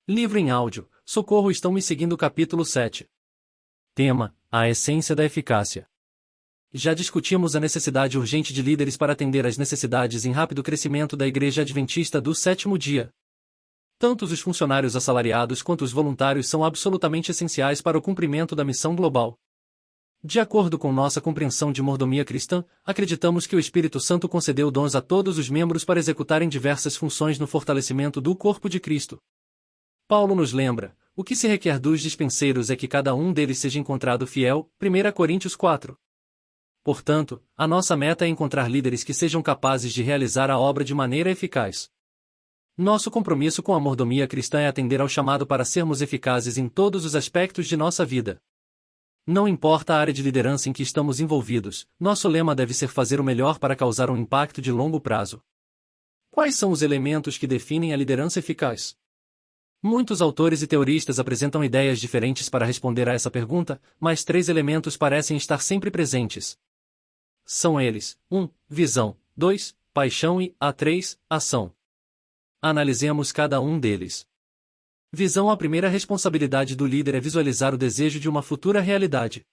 Livro em áudio, Socorro, estão me seguindo. Capítulo 7. Tema: a essência da eficácia. Já discutimos a necessidade urgente de líderes para atender às necessidades em rápido crescimento da Igreja Adventista do Sétimo Dia. Tanto os funcionários assalariados quanto os voluntários são absolutamente essenciais para o cumprimento da missão global. De acordo com nossa compreensão de mordomia cristã, acreditamos que o Espírito Santo concedeu dons a todos os membros para executarem diversas funções no fortalecimento do corpo de Cristo. Paulo nos lembra: o que se requer dos dispenseiros é que cada um deles seja encontrado fiel. 1 Coríntios 4. Portanto, a nossa meta é encontrar líderes que sejam capazes de realizar a obra de maneira eficaz. Nosso compromisso com a mordomia cristã é atender ao chamado para sermos eficazes em todos os aspectos de nossa vida. Não importa a área de liderança em que estamos envolvidos, nosso lema deve ser fazer o melhor para causar um impacto de longo prazo. Quais são os elementos que definem a liderança eficaz? Muitos autores e teoristas apresentam ideias diferentes para responder a essa pergunta, mas 3 elementos parecem estar sempre presentes. São eles: 1. Visão, 2. Paixão e 3. Ação. Analisemos cada um deles. Visão: a primeira responsabilidade do líder é visualizar o desejo de uma futura realidade.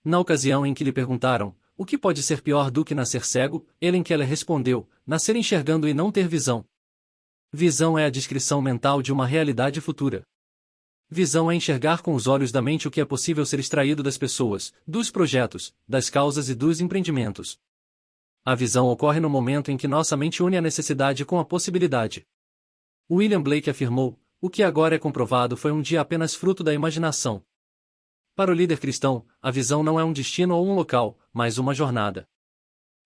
Na ocasião em que lhe perguntaram: o que pode ser pior do que nascer cego, Helen Keller respondeu: nascer enxergando e não ter visão. Visão é a descrição mental de uma realidade futura. Visão é enxergar com os olhos da mente o que é possível ser extraído das pessoas, dos projetos, das causas e dos empreendimentos. A visão ocorre no momento em que nossa mente une a necessidade com a possibilidade. William Blake afirmou: o que agora é comprovado foi um dia apenas fruto da imaginação. Para o líder cristão, a visão não é um destino ou um local, mas uma jornada.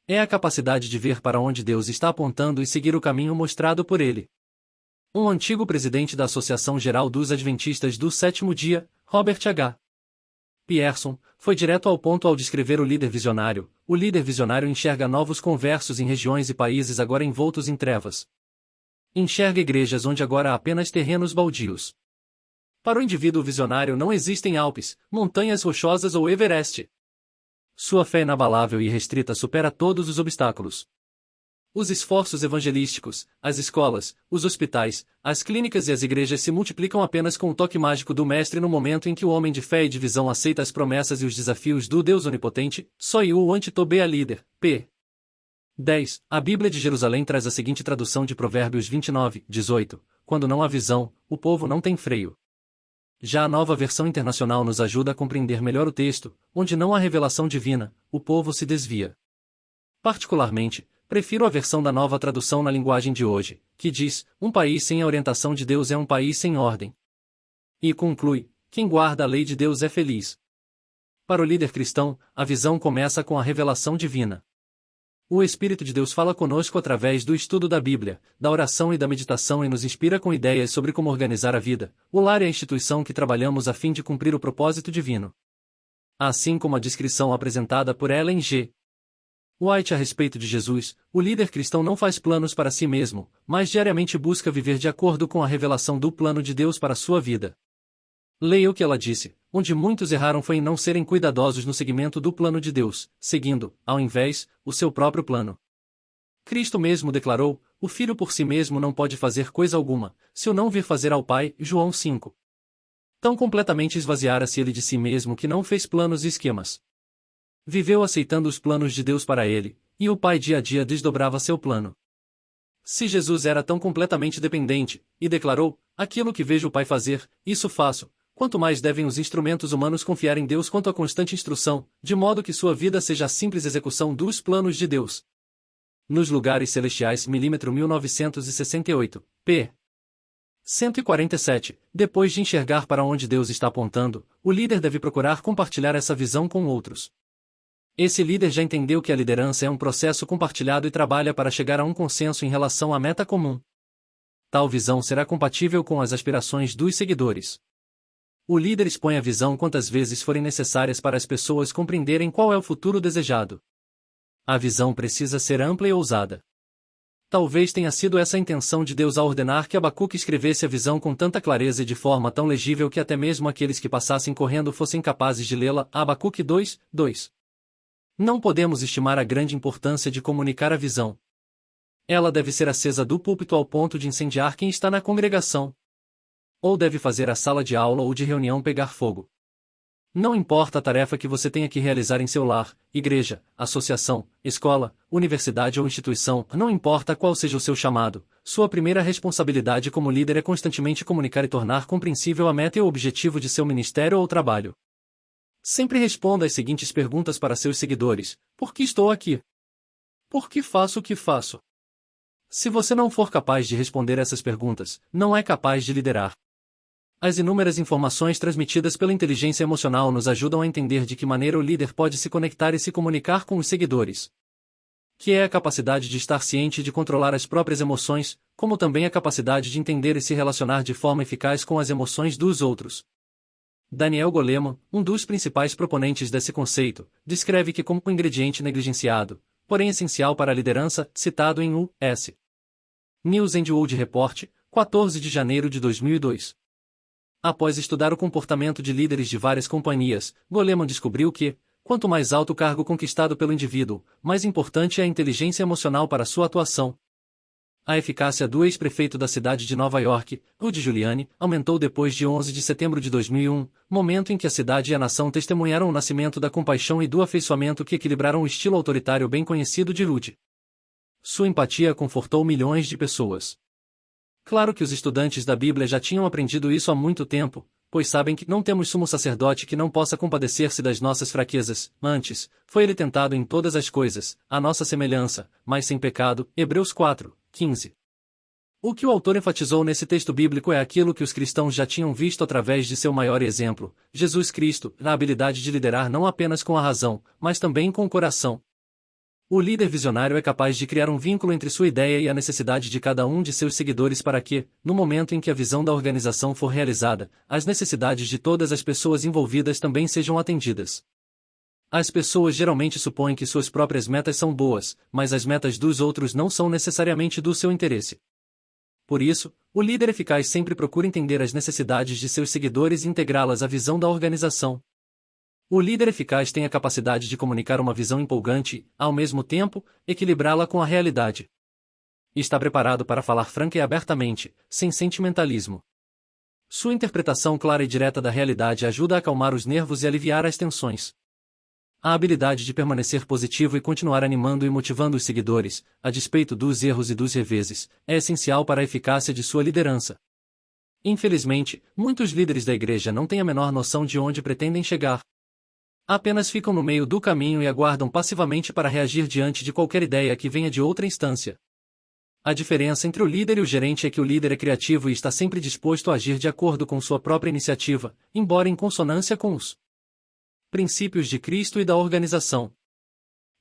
É a capacidade de ver para onde Deus está apontando e seguir o caminho mostrado por Ele. Um antigo presidente da Associação Geral dos Adventistas do Sétimo Dia, Robert H. Pierson, foi direto ao ponto ao descrever o líder visionário. O líder visionário enxerga novos conversos em regiões e países agora envoltos em trevas. Enxerga igrejas onde agora há apenas terrenos baldios. Para o indivíduo visionário não existem Alpes, montanhas rochosas ou Everest. Sua fé inabalável e restrita supera todos os obstáculos. Os esforços evangelísticos, as escolas, os hospitais, as clínicas e as igrejas se multiplicam apenas com o toque mágico do Mestre no momento em que o homem de fé e de visão aceita as promessas e os desafios do Deus Onipotente. Só o Antitobea líder, p. 10. A Bíblia de Jerusalém traz a seguinte tradução de Provérbios 29, 18. Quando não há visão, o povo não tem freio. Já a Nova Versão Internacional nos ajuda a compreender melhor o texto: onde não há revelação divina, o povo se desvia. Particularmente, prefiro a versão da Nova Tradução na linguagem de hoje, que diz: um país sem a orientação de Deus é um país sem ordem. E conclui: quem guarda a lei de Deus é feliz. Para o líder cristão, a visão começa com a revelação divina. O Espírito de Deus fala conosco através do estudo da Bíblia, da oração e da meditação e nos inspira com ideias sobre como organizar a vida, o lar e a instituição que trabalhamos a fim de cumprir o propósito divino. Assim como a descrição apresentada por Ellen G. White a respeito de Jesus, o líder cristão não faz planos para si mesmo, mas diariamente busca viver de acordo com a revelação do plano de Deus para a sua vida. Leia o que ela disse: onde muitos erraram foi em não serem cuidadosos no seguimento do plano de Deus, seguindo, ao invés, o seu próprio plano. Cristo mesmo declarou: o filho por si mesmo não pode fazer coisa alguma, se o não vir fazer ao Pai. João 5. Tão completamente esvaziara-se ele de si mesmo que não fez planos e esquemas. Viveu aceitando os planos de Deus para ele, e o Pai dia a dia desdobrava seu plano. Se Jesus era tão completamente dependente, e declarou: aquilo que vejo o Pai fazer, isso faço, quanto mais devem os instrumentos humanos confiar em Deus quanto à constante instrução, de modo que sua vida seja a simples execução dos planos de Deus. Nos Lugares Celestiais, 1968, p. 147, depois de enxergar para onde Deus está apontando, o líder deve procurar compartilhar essa visão com outros. Esse líder já entendeu que a liderança é um processo compartilhado e trabalha para chegar a um consenso em relação à meta comum. Tal visão será compatível com as aspirações dos seguidores. O líder expõe a visão quantas vezes forem necessárias para as pessoas compreenderem qual é o futuro desejado. A visão precisa ser ampla e ousada. Talvez tenha sido essa a intenção de Deus ao ordenar que Abacuque escrevesse a visão com tanta clareza e de forma tão legível que até mesmo aqueles que passassem correndo fossem capazes de lê-la. Abacuque 2, 2. Não podemos estimar a grande importância de comunicar a visão. Ela deve ser acesa do púlpito ao ponto de incendiar quem está na congregação. ou deve fazer a sala de aula ou de reunião pegar fogo. Não importa a tarefa que você tenha que realizar em seu lar, igreja, associação, escola, universidade ou instituição, não importa qual seja o seu chamado, sua primeira responsabilidade como líder é constantemente comunicar e tornar compreensível a meta e o objetivo de seu ministério ou trabalho. Sempre responda as seguintes perguntas para seus seguidores: por que estou aqui? Por que faço o que faço? Se você não for capaz de responder essas perguntas, não é capaz de liderar. As inúmeras informações transmitidas pela inteligência emocional nos ajudam a entender de que maneira o líder pode se conectar e se comunicar com os seguidores. Que é a capacidade de estar ciente e de controlar as próprias emoções, como também a capacidade de entender e se relacionar de forma eficaz com as emoções dos outros. Daniel Goleman, um dos principais proponentes desse conceito, descreve que como um ingrediente negligenciado, porém essencial para a liderança, citado em U.S. News and World Report, 14 de janeiro de 2002. Após estudar o comportamento de líderes de várias companhias, Goleman descobriu que, quanto mais alto o cargo conquistado pelo indivíduo, mais importante é a inteligência emocional para sua atuação. A eficácia do ex-prefeito da cidade de Nova York, Rudy Giuliani, aumentou depois de 11 de setembro de 2001, momento em que a cidade e a nação testemunharam o nascimento da compaixão e do afeiçoamento que equilibraram o estilo autoritário bem conhecido de Rudy. Sua empatia confortou milhões de pessoas. Claro que os estudantes da Bíblia já tinham aprendido isso há muito tempo, pois sabem que não temos sumo sacerdote que não possa compadecer-se das nossas fraquezas. Antes, foi ele tentado em todas as coisas, à nossa semelhança, mas sem pecado. Hebreus 4, 15. O que o autor enfatizou nesse texto bíblico é aquilo que os cristãos já tinham visto através de seu maior exemplo, Jesus Cristo, na habilidade de liderar não apenas com a razão, mas também com o coração. O líder visionário é capaz de criar um vínculo entre sua ideia e a necessidade de cada um de seus seguidores para que, no momento em que a visão da organização for realizada, as necessidades de todas as pessoas envolvidas também sejam atendidas. As pessoas geralmente supõem que suas próprias metas são boas, mas as metas dos outros não são necessariamente do seu interesse. Por isso, o líder eficaz sempre procura entender as necessidades de seus seguidores e integrá-las à visão da organização. O líder eficaz tem a capacidade de comunicar uma visão empolgante e, ao mesmo tempo, equilibrá-la com a realidade. Está preparado para falar franca e abertamente, sem sentimentalismo. Sua interpretação clara e direta da realidade ajuda a acalmar os nervos e aliviar as tensões. A habilidade de permanecer positivo e continuar animando e motivando os seguidores, a despeito dos erros e dos reveses, é essencial para a eficácia de sua liderança. Infelizmente, muitos líderes da igreja não têm a menor noção de onde pretendem chegar. Apenas ficam no meio do caminho e aguardam passivamente para reagir diante de qualquer ideia que venha de outra instância. A diferença entre o líder e o gerente é que o líder é criativo e está sempre disposto a agir de acordo com sua própria iniciativa, embora em consonância com os princípios de Cristo e da organização.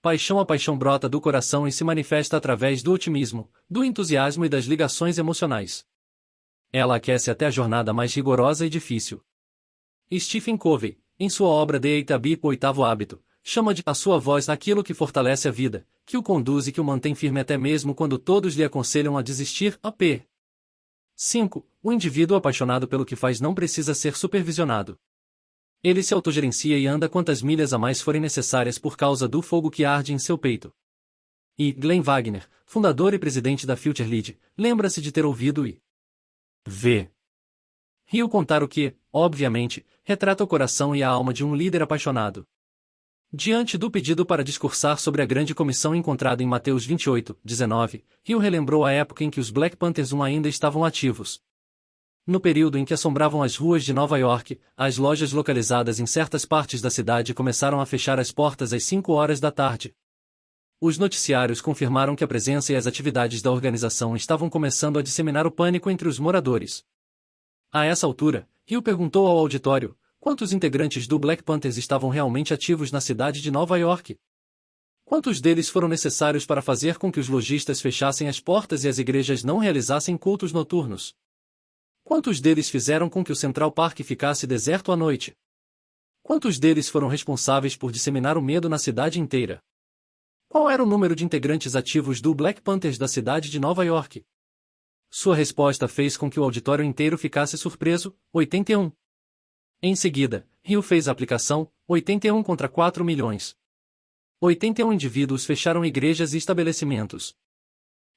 A paixão brota do coração e se manifesta através do otimismo, do entusiasmo e das ligações emocionais. Ela aquece até a jornada mais rigorosa e difícil. Stephen Covey, em sua obra The Eighth Habit, o oitavo hábito, chama de a sua voz aquilo que fortalece a vida, que o conduz e que o mantém firme até mesmo quando todos lhe aconselham a desistir. AP 5. O indivíduo apaixonado pelo que faz não precisa ser supervisionado. Ele se autogerencia e anda quantas milhas a mais forem necessárias por causa do fogo que arde em seu peito. E Glenn Wagner, fundador e presidente da Future Lead, lembra-se de ter ouvido e v. Rio contar o que, obviamente, retrata o coração e a alma de um líder apaixonado. Diante do pedido para discursar sobre a grande comissão encontrada em Mateus 28, 19, Rio relembrou a época em que os Black Panthers ainda estavam ativos. No período em que assombravam as ruas de Nova York, as lojas localizadas em certas partes da cidade começaram a fechar as portas às 5 horas da tarde. Os noticiários confirmaram que a presença e as atividades da organização estavam começando a disseminar o pânico entre os moradores. A essa altura, Rio perguntou ao auditório quantos integrantes do Black Panthers estavam realmente ativos na cidade de Nova York. Quantos deles foram necessários para fazer com que os lojistas fechassem as portas e as igrejas não realizassem cultos noturnos? Quantos deles fizeram com que o Central Park ficasse deserto à noite? Quantos deles foram responsáveis por disseminar o medo na cidade inteira? Qual era o número de integrantes ativos do Black Panthers da cidade de Nova York? Sua resposta fez com que o auditório inteiro ficasse surpreso, 81. Em seguida, Rio fez a aplicação, 81 contra 4 milhões. 81 indivíduos fecharam igrejas e estabelecimentos.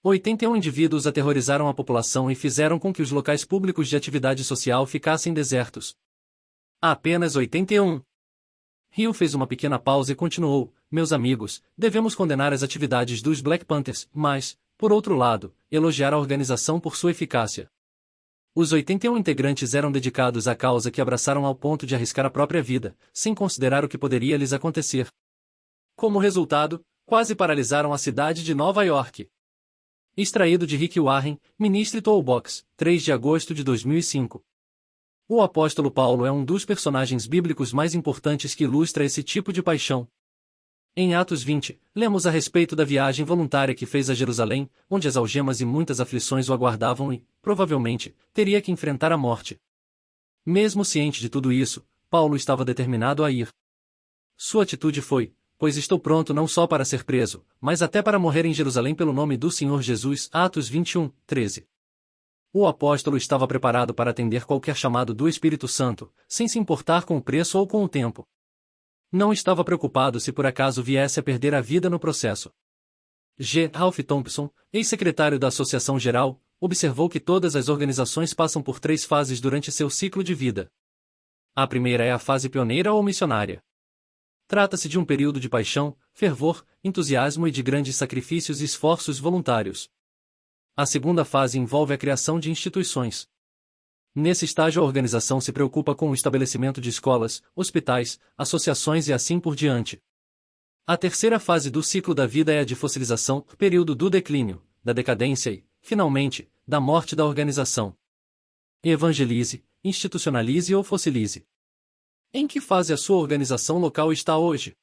81 indivíduos aterrorizaram a população e fizeram com que os locais públicos de atividade social ficassem desertos. Apenas 81. Hill fez uma pequena pausa e continuou: meus amigos, devemos condenar as atividades dos Black Panthers, mas, por outro lado, elogiar a organização por sua eficácia. Os 81 integrantes eram dedicados à causa que abraçaram ao ponto de arriscar a própria vida, sem considerar o que poderia lhes acontecer. Como resultado, quase paralisaram a cidade de Nova York. Extraído de Rick Warren, Ministry Toolbox, 3 de agosto de 2005. O apóstolo Paulo é um dos personagens bíblicos mais importantes que ilustra esse tipo de paixão. Em Atos 20, lemos a respeito da viagem voluntária que fez a Jerusalém, onde as algemas e muitas aflições o aguardavam e, provavelmente, teria que enfrentar a morte. Mesmo ciente de tudo isso, Paulo estava determinado a ir. Sua atitude foi: pois estou pronto não só para ser preso, mas até para morrer em Jerusalém pelo nome do Senhor Jesus. Atos 21, 13. O apóstolo estava preparado para atender qualquer chamado do Espírito Santo, sem se importar com o preço ou com o tempo. Não estava preocupado se por acaso viesse a perder a vida no processo. G. Ralph Thompson, ex-secretário da Associação Geral, observou que todas as organizações passam por 3 fases durante seu ciclo de vida. A primeira é a fase pioneira ou missionária. Trata-se de um período de paixão, fervor, entusiasmo e de grandes sacrifícios e esforços voluntários. A segunda fase envolve a criação de instituições. Nesse estágio a organização se preocupa com o estabelecimento de escolas, hospitais, associações e assim por diante. A terceira fase do ciclo da vida é a de fossilização, período do declínio, da decadência e, finalmente, da morte da organização. Evangelize, institucionalize ou fossilize. Em que fase a sua organização local está hoje?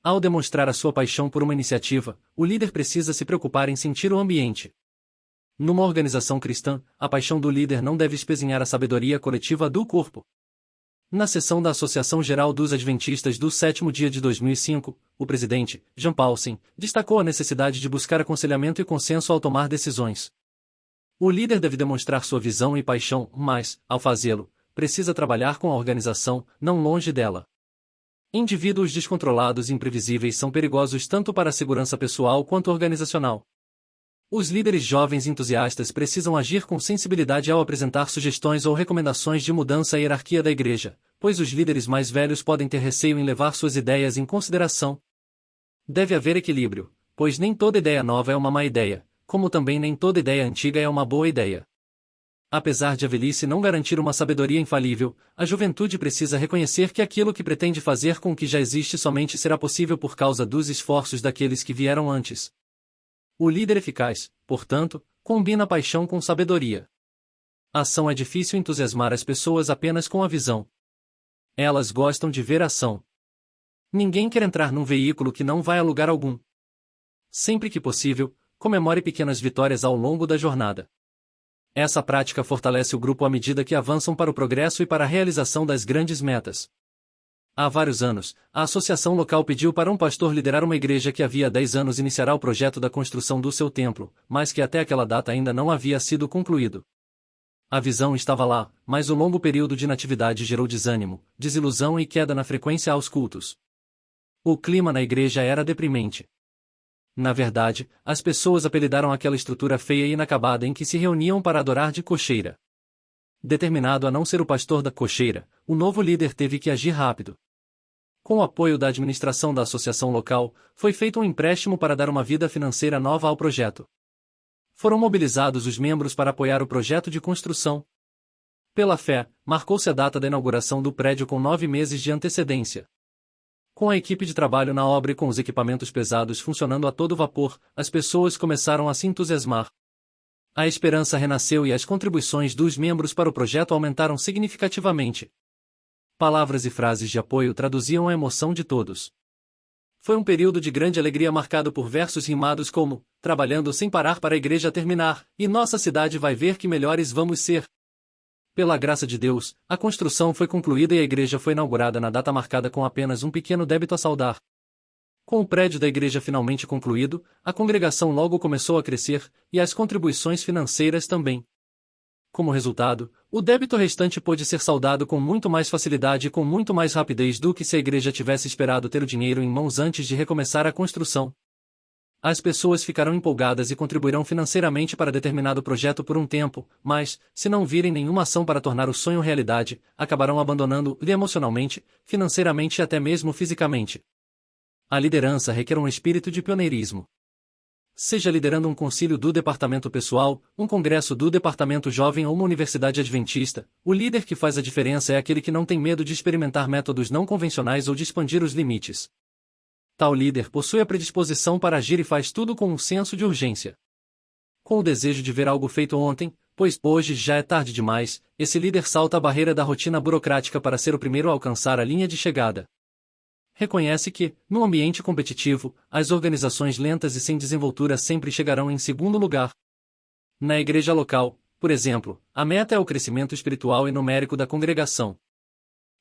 Ao demonstrar a sua paixão por uma iniciativa, o líder precisa se preocupar em sentir o ambiente. Numa organização cristã, a paixão do líder não deve espezinhar a sabedoria coletiva do corpo. Na sessão da Associação Geral dos Adventistas do 7º dia de 2005, o presidente, John Paulsen, destacou a necessidade de buscar aconselhamento e consenso ao tomar decisões. O líder deve demonstrar sua visão e paixão, mas, ao fazê-lo, precisa trabalhar com a organização, não longe dela. Indivíduos descontrolados e imprevisíveis são perigosos tanto para a segurança pessoal quanto organizacional. Os líderes jovens entusiastas precisam agir com sensibilidade ao apresentar sugestões ou recomendações de mudança à hierarquia da igreja, pois os líderes mais velhos podem ter receio em levar suas ideias em consideração. Deve haver equilíbrio, pois nem toda ideia nova é uma má ideia, como também nem toda ideia antiga é uma boa ideia. Apesar de a velhice não garantir uma sabedoria infalível, a juventude precisa reconhecer que aquilo que pretende fazer com o que já existe somente será possível por causa dos esforços daqueles que vieram antes. O líder eficaz, portanto, combina paixão com sabedoria. A ação é difícil entusiasmar as pessoas apenas com a visão. Elas gostam de ver ação. Ninguém quer entrar num veículo que não vai a lugar algum. Sempre que possível, comemore pequenas vitórias ao longo da jornada. Essa prática fortalece o grupo à medida que avançam para o progresso e para a realização das grandes metas. Há vários anos, a associação local pediu para um pastor liderar uma igreja que havia 10 anos iniciará o projeto da construção do seu templo, mas que até aquela data ainda não havia sido concluído. A visão estava lá, mas o longo período de inatividade gerou desânimo, desilusão e queda na frequência aos cultos. O clima na igreja era deprimente. Na verdade, as pessoas apelidaram aquela estrutura feia e inacabada em que se reuniam para adorar de cocheira. Determinado a não ser o pastor da cocheira, o novo líder teve que agir rápido. Com o apoio da administração da associação local, foi feito um empréstimo para dar uma vida financeira nova ao projeto. Foram mobilizados os membros para apoiar o projeto de construção. Pela fé, marcou-se a data da inauguração do prédio com 9 meses de antecedência. Com a equipe de trabalho na obra e com os equipamentos pesados funcionando a todo vapor, as pessoas começaram a se entusiasmar. A esperança renasceu e as contribuições dos membros para o projeto aumentaram significativamente. Palavras e frases de apoio traduziam a emoção de todos. Foi um período de grande alegria marcado por versos rimados como, trabalhando sem parar para a igreja terminar, e nossa cidade vai ver que melhores vamos ser. Pela graça de Deus, a construção foi concluída e a igreja foi inaugurada na data marcada com apenas um pequeno débito a saldar. Com o prédio da igreja finalmente concluído, a congregação logo começou a crescer, e as contribuições financeiras também. Como resultado, o débito restante pôde ser saldado com muito mais facilidade e com muito mais rapidez do que se a igreja tivesse esperado ter o dinheiro em mãos antes de recomeçar a construção. As pessoas ficarão empolgadas e contribuirão financeiramente para determinado projeto por um tempo, mas, se não virem nenhuma ação para tornar o sonho realidade, acabarão abandonando-o emocionalmente, financeiramente e até mesmo fisicamente. A liderança requer um espírito de pioneirismo. Seja liderando um concílio do departamento pessoal, um congresso do departamento jovem ou uma universidade adventista, o líder que faz a diferença é aquele que não tem medo de experimentar métodos não convencionais ou de expandir os limites. Tal líder possui a predisposição para agir e faz tudo com um senso de urgência. Com o desejo de ver algo feito ontem, pois hoje já é tarde demais, esse líder salta a barreira da rotina burocrática para ser o primeiro a alcançar a linha de chegada. Reconhece que, num ambiente competitivo, as organizações lentas e sem desenvoltura sempre chegarão em segundo lugar. Na igreja local, por exemplo, a meta é o crescimento espiritual e numérico da congregação.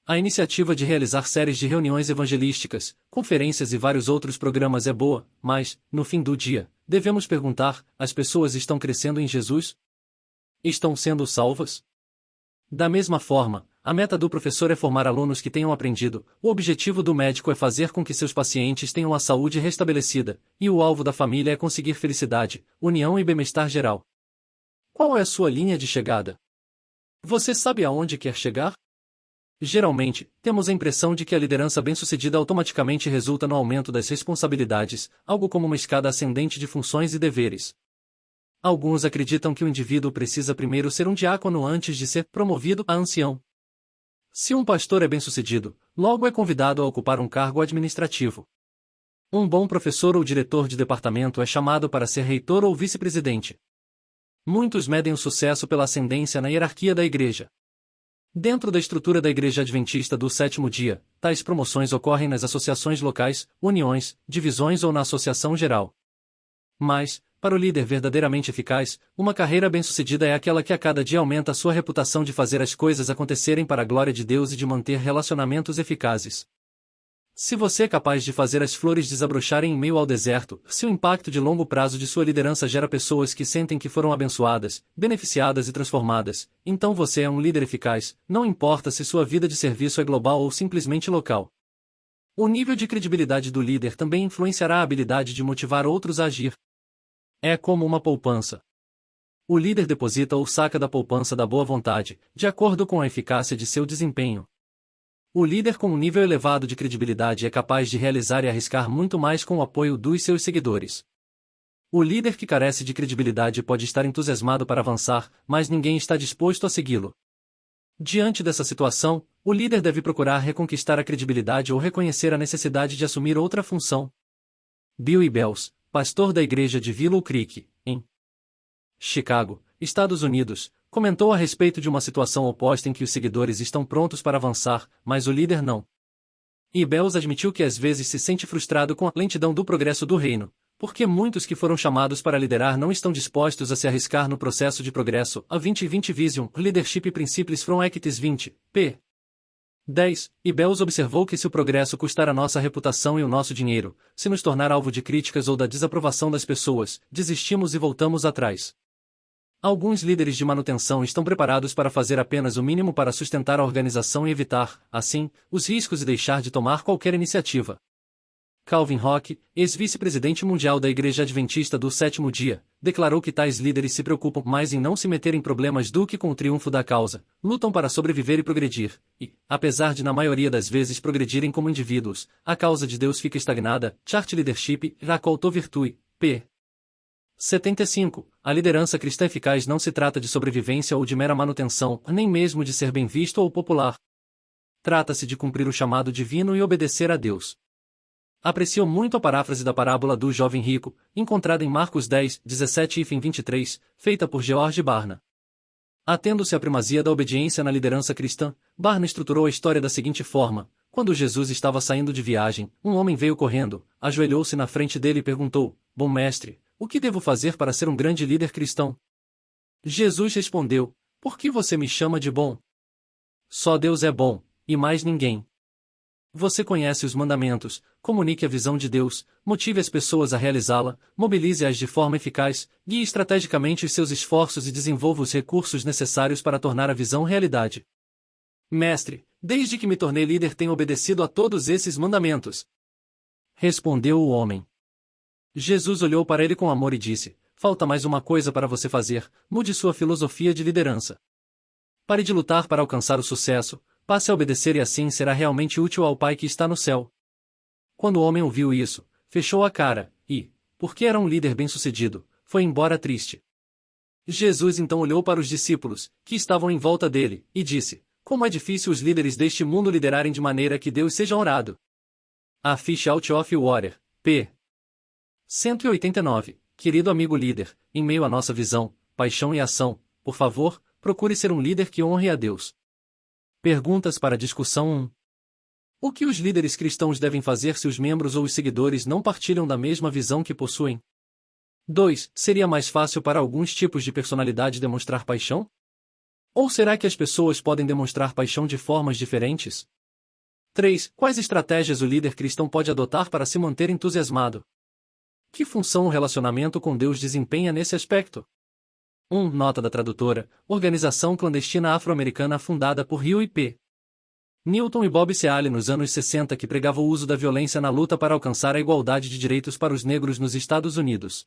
A iniciativa de realizar séries de reuniões evangelísticas, conferências e vários outros programas é boa, mas, no fim do dia, devemos perguntar: as pessoas estão crescendo em Jesus? Estão sendo salvas? Da mesma forma, a meta do professor é formar alunos que tenham aprendido, o objetivo do médico é fazer com que seus pacientes tenham a saúde restabelecida, e o alvo da família é conseguir felicidade, união e bem-estar geral. Qual é a sua linha de chegada? Você sabe aonde quer chegar? Geralmente, temos a impressão de que a liderança bem-sucedida automaticamente resulta no aumento das responsabilidades, algo como uma escada ascendente de funções e deveres. Alguns acreditam que o indivíduo precisa primeiro ser um diácono antes de ser promovido a ancião. Se um pastor é bem-sucedido, logo é convidado a ocupar um cargo administrativo. Um bom professor ou diretor de departamento é chamado para ser reitor ou vice-presidente. Muitos medem o sucesso pela ascendência na hierarquia da igreja. Dentro da estrutura da Igreja Adventista do Sétimo Dia, tais promoções ocorrem nas associações locais, uniões, divisões ou na associação geral. Mas, para o líder verdadeiramente eficaz, uma carreira bem-sucedida é aquela que a cada dia aumenta a sua reputação de fazer as coisas acontecerem para a glória de Deus e de manter relacionamentos eficazes. Se você é capaz de fazer as flores desabrocharem em meio ao deserto, se o impacto de longo prazo de sua liderança gera pessoas que sentem que foram abençoadas, beneficiadas e transformadas, então você é um líder eficaz, não importa se sua vida de serviço é global ou simplesmente local. O nível de credibilidade do líder também influenciará a habilidade de motivar outros a agir. É como uma poupança. O líder deposita ou saca da poupança da boa vontade, de acordo com a eficácia de seu desempenho. O líder com um nível elevado de credibilidade é capaz de realizar e arriscar muito mais com o apoio dos seus seguidores. O líder que carece de credibilidade pode estar entusiasmado para avançar, mas ninguém está disposto a segui-lo. Diante dessa situação, o líder deve procurar reconquistar a credibilidade ou reconhecer a necessidade de assumir outra função. Bill Hybels, pastor da igreja de Willow Creek, em Chicago, Estados Unidos, comentou a respeito de uma situação oposta em que os seguidores estão prontos para avançar, mas o líder não. Hybels admitiu que às vezes se sente frustrado com a lentidão do progresso do reino, porque muitos que foram chamados para liderar não estão dispostos a se arriscar no processo de progresso. A 2020 Vision, Leadership Principles from Acts 20, p. 10. Hybels observou que se o progresso custar a nossa reputação e o nosso dinheiro, se nos tornar alvo de críticas ou da desaprovação das pessoas, desistimos e voltamos atrás. Alguns líderes de manutenção estão preparados para fazer apenas o mínimo para sustentar a organização e evitar, assim, os riscos e deixar de tomar qualquer iniciativa. Calvin Rock, ex-vice-presidente mundial da Igreja Adventista do Sétimo Dia, declarou que tais líderes se preocupam mais em não se meter em problemas do que com o triunfo da causa, lutam para sobreviver e progredir, e, apesar de na maioria das vezes progredirem como indivíduos, a causa de Deus fica estagnada. Chart Leadership, Racolto Virtue, p. 75. A liderança cristã eficaz não se trata de sobrevivência ou de mera manutenção, nem mesmo de ser bem visto ou popular. Trata-se de cumprir o chamado divino e obedecer a Deus. Aprecio muito a paráfrase da parábola do jovem rico, encontrada em Marcos 10, 17 e 23, feita por George Barna. Atendo-se à primazia da obediência na liderança cristã, Barna estruturou a história da seguinte forma: quando Jesus estava saindo de viagem, um homem veio correndo, ajoelhou-se na frente dele e perguntou: Bom mestre, o que devo fazer para ser um grande líder cristão? Jesus respondeu: Por que você me chama de bom? Só Deus é bom, e mais ninguém. Você conhece os mandamentos, comunique a visão de Deus, motive as pessoas a realizá-la, mobilize-as de forma eficaz, guie estrategicamente os seus esforços e desenvolva os recursos necessários para tornar a visão realidade. Mestre, desde que me tornei líder tenho obedecido a todos esses mandamentos. Respondeu o homem. Jesus olhou para ele com amor e disse: falta mais uma coisa para você fazer, mude sua filosofia de liderança. Pare de lutar para alcançar o sucesso, passe a obedecer e assim será realmente útil ao Pai que está no céu. Quando o homem ouviu isso, fechou a cara, e, porque era um líder bem-sucedido, foi embora triste. Jesus então olhou para os discípulos, que estavam em volta dele, e disse: como é difícil os líderes deste mundo liderarem de maneira que Deus seja honrado. A Fish Out of Water, p. 189. Querido amigo líder, em meio à nossa visão, paixão e ação, por favor, procure ser um líder que honre a Deus. Perguntas para discussão 1. O que os líderes cristãos devem fazer se os membros ou os seguidores não partilham da mesma visão que possuem? 2. Seria mais fácil para alguns tipos de personalidade demonstrar paixão? Ou será que as pessoas podem demonstrar paixão de formas diferentes? 3. Quais estratégias o líder cristão pode adotar para se manter entusiasmado? Que função o relacionamento com Deus desempenha nesse aspecto? 1. Nota da tradutora: organização clandestina afro-americana fundada por Hugh e P. Newton e Bob Seale nos anos 60 que pregava o uso da violência na luta para alcançar a igualdade de direitos para os negros nos Estados Unidos.